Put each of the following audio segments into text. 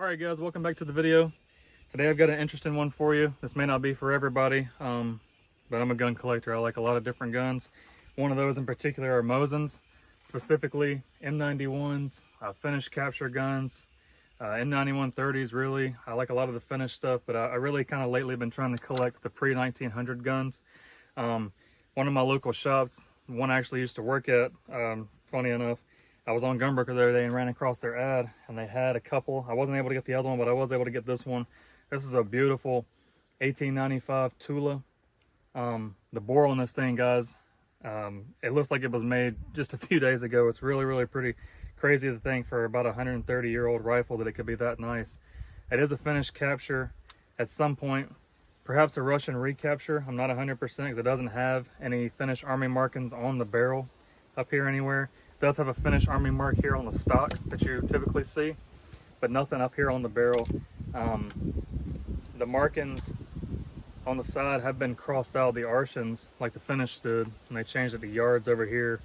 Alright guys, welcome back to the video. Today I've got an interesting one for you. This may not be for everybody, but I'm a gun collector. I like a lot of different guns. One of those in particular are Mosins, specifically M91s, finished capture guns, M9130s really. I like a lot of the finished stuff, but I really kind of lately been trying to collect the pre-1900 guns. One of my local shops, one I actually used to work at, funny enough, I was on Gunbroker the other day and ran across their ad, and they had a couple. I wasn't able to get the other one, but I was able to get this one. This is a beautiful 1895 Tula. The bore on this thing, guys, it looks like it was made just a few days ago. It's really pretty. Crazy to think for about a 130-year-old rifle that it could be that nice. It is a finished capture at some point, perhaps a Russian recapture. I'm not 100% because it doesn't have any finished army markings on the barrel up here anywhere. It does have a finished army mark here on the stock that you typically see, but nothing up here on the barrel. The markings on the side have been crossed out, the Arshins, like the finish did, and they changed it to yards over here,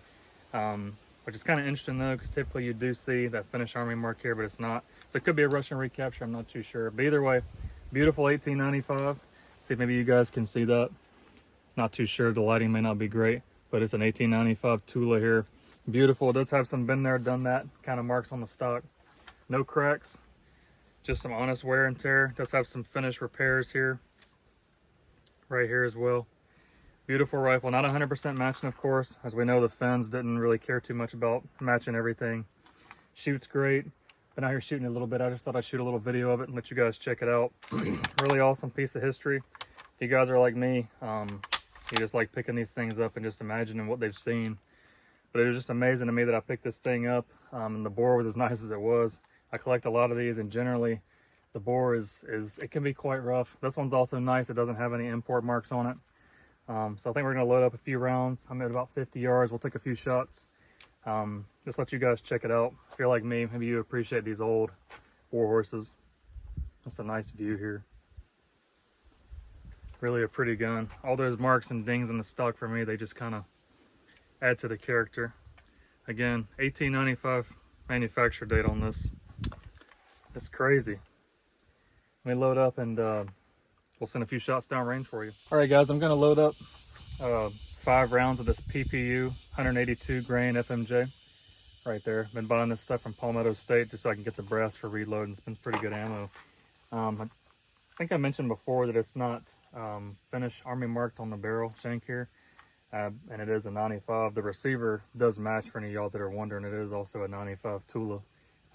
which is kind of interesting though, because typically you do see that finished army mark here, but it's not. So it could be a Russian recapture, I'm not too sure. But either way, beautiful 1895. See if maybe you guys can see that. Not too sure, the lighting may not be great, but it's an 1895 Tula here. Beautiful. It does have some been there, done that kind of marks on the stock. No cracks, just some honest wear and tear. It does have some finished repairs here, right here as well. Beautiful rifle, not 100% matching, of course. As we know, the Finns didn't really care too much about matching everything. Shoots great. Been out here shooting a little bit. I just thought I'd shoot a little video of it and let you guys check it out. Really awesome piece of history. If you guys are like me, you just like picking these things up and just imagining what they've seen. But it was just amazing to me that I picked this thing up, and the bore was as nice as it was. I collect a lot of these, and generally the bore it can be quite rough. This one's also nice. It doesn't have any import marks on it. So I think we're going to load up a few rounds. I'm at about 50 yards. We'll take a few shots. Just let you guys check it out. If you're like me, maybe you appreciate these old war horses. That's a nice view here. Really a pretty gun. All those marks and dings in the stock for me, they just kind of add to the character. Again, 1895 manufacture date on this. It's crazy. Let me load up and we'll send a few shots down range for you. All right, guys, I'm going to load up 5 rounds of this PPU 182 grain FMJ right there. Been buying this stuff from Palmetto State just so I can get the brass for reloading. It's been pretty good ammo. I think I mentioned before that it's not finished army marked on the barrel shank here. And it is a 95. The receiver does match, for any of y'all that are wondering. It is also a 95 Tula,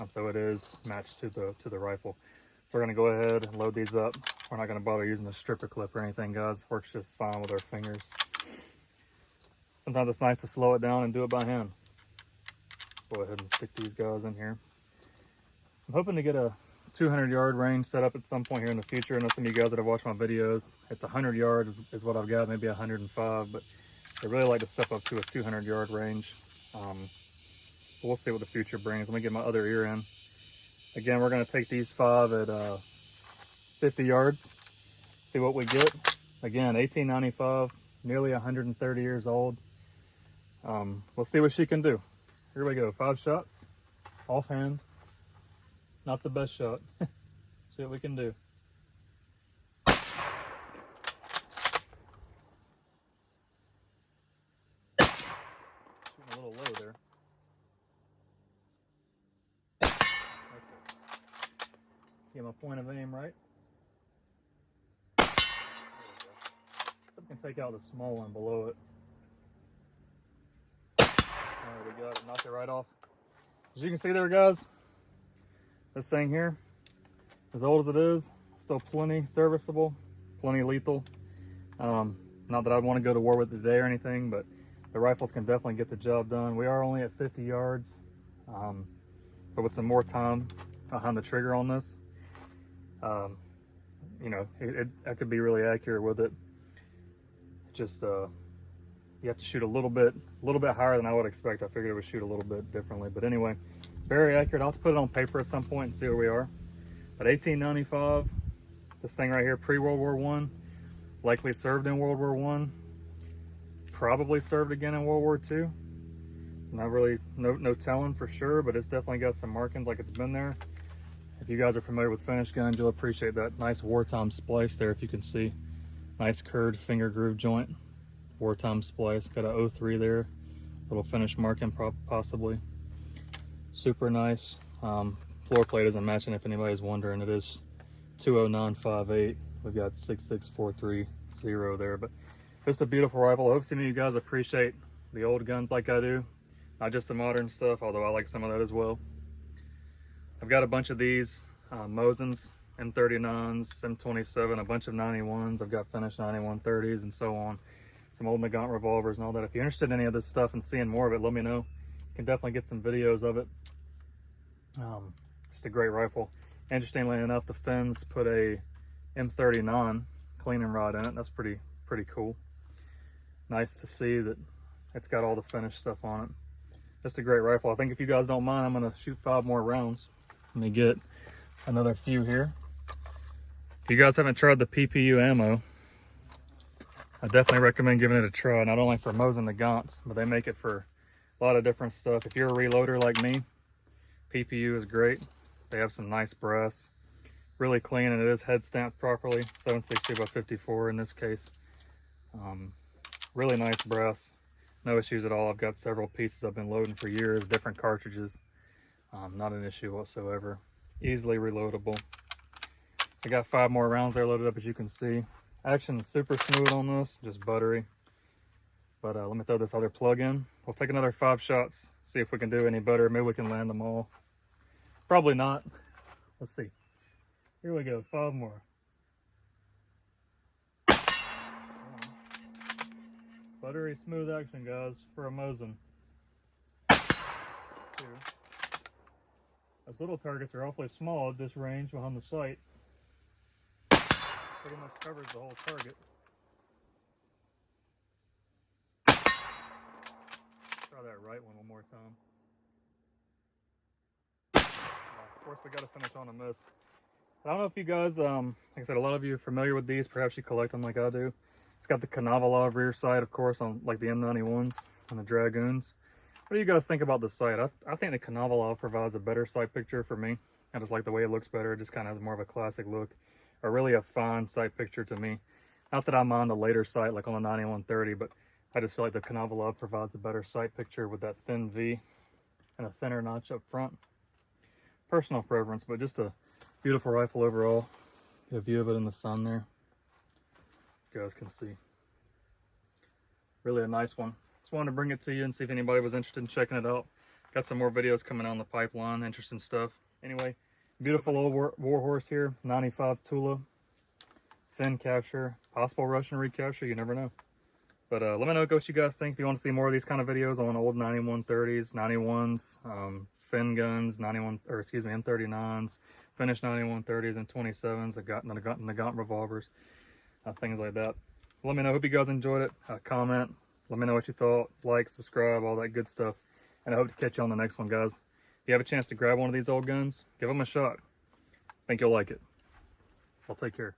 so it is matched to the rifle. So we're gonna go ahead and load these up. We're not gonna bother using a stripper clip or anything, guys. Works just fine with our fingers. Sometimes it's nice to slow it down and do it by hand. Go ahead and stick these guys in here. I'm hoping to get a 200-yard range set up at some point here in the future. I know some of you guys that have watched my videos, it's 100 yards is what I've got, maybe 105, but I really like to step up to a 200-yard range. We'll see what the future brings. Let me get my other ear in. Again, we're going to take these 5 at 50 yards, see what we get. Again, 1895, nearly 130 years old. We'll see what she can do. Here we go, 5 shots, offhand. Not the best shot. See what we can do. Shooting a little low there. Okay. Get my point of aim right. There we go. So we can take out the small one below it. Alright, we got it. Knocked it right off. As you can see there, guys, this thing here, as old as it is, still plenty serviceable, plenty lethal. Not that I'd want to go to war with it today or anything, but the rifles can definitely get the job done. We are only at 50 yards, but with some more time behind the trigger on this, you know, I could be really accurate with it. Just you have to shoot a little bit higher than I would expect. I figured it would shoot a little bit differently, but anyway, very accurate. I'll have to put it on paper at some point and see where we are. But 1895, this thing right here, pre-World War I, likely served in World War I, probably served again in World War II. Not really, no telling for sure, but it's definitely got some markings like it's been there. If you guys are familiar with finished guns, you'll appreciate that nice wartime splice there. If you can see, nice curved finger groove joint, wartime splice. Got a 03 there, little finish marking possibly. Super nice. Floor plate isn't matching if anybody's wondering. It is 20958. We've got 66430 there, but just a beautiful rifle. I hope some of you guys appreciate the old guns like I do, not just the modern stuff, although I like some of that as well. I've got a bunch of these Mosins, M39s, M27, a bunch of 91s. I've got finished 9130s and so on. Some old Nagant revolvers and all that. If you're interested in any of this stuff and seeing more of it, let me know. You can definitely get some videos of it. Just a great rifle. Interestingly enough, the fins put a M39 cleaning rod in it. That's pretty cool. Nice to see that it's got all the finished stuff on it. Just a great rifle. I think if you guys don't mind, I'm gonna shoot 5 more rounds. Let me get another few here. If you guys haven't tried the PPU ammo, I definitely recommend giving it a try. Not only for Mosin Nagants, but they make it for a lot of different stuff. If you're a reloader like me, PPU is great. They have some nice brass, really clean, and it is head stamped properly. 760 by 54 in this case. Really nice brass. No issues at all. I've got several pieces I've been loading for years, different cartridges. Not an issue whatsoever. Easily reloadable. I got 5 more rounds there loaded up, as you can see. Action is super smooth on this, just buttery. But let me throw this other plug in. We'll take another 5 shots, see if we can do any better. Maybe we can land them all. Probably not. Let's see. Here we go, 5 more. Buttery smooth action, guys, for a Mosin. 2. Those little targets are awfully small at this range behind the sight. Pretty much covers the whole target. Try that right one more time. Of course, we got to finish on a miss. I don't know if you guys, like I said, a lot of you are familiar with these. Perhaps you collect them like I do. It's got the Canavalov rear sight, of course, on like the M91s and the Dragoons. What do you guys think about the sight? I think the Canavalov provides a better sight picture for me. I just like the way it looks better. It just kind of has more of a classic look, or really a fine sight picture to me. Not that I'm on the later sight like on the 9130, but I just feel like the Canavalov provides a better sight picture with that thin V and a thinner notch up front. Personal preference, but just a beautiful rifle overall. Get a view of it in the sun there. You guys can see. Really a nice one. Just wanted to bring it to you and see if anybody was interested in checking it out. Got some more videos coming down the pipeline, interesting stuff. Anyway, beautiful old war horse here, 95 Tula. Fin capture, possible Russian recapture, you never know. But let me know what you guys think. If you want to see more of these kind of videos on old 9130s, 91s, fin guns, M39s, finished 9130s and 27s, Nagant revolvers, things like that. Let me know. Hope you guys enjoyed it. Comment. Let me know what you thought. Like, subscribe, all that good stuff. And I hope to catch you on the next one, guys. If you have a chance to grab one of these old guns, give them a shot. I think you'll like it. I'll take care.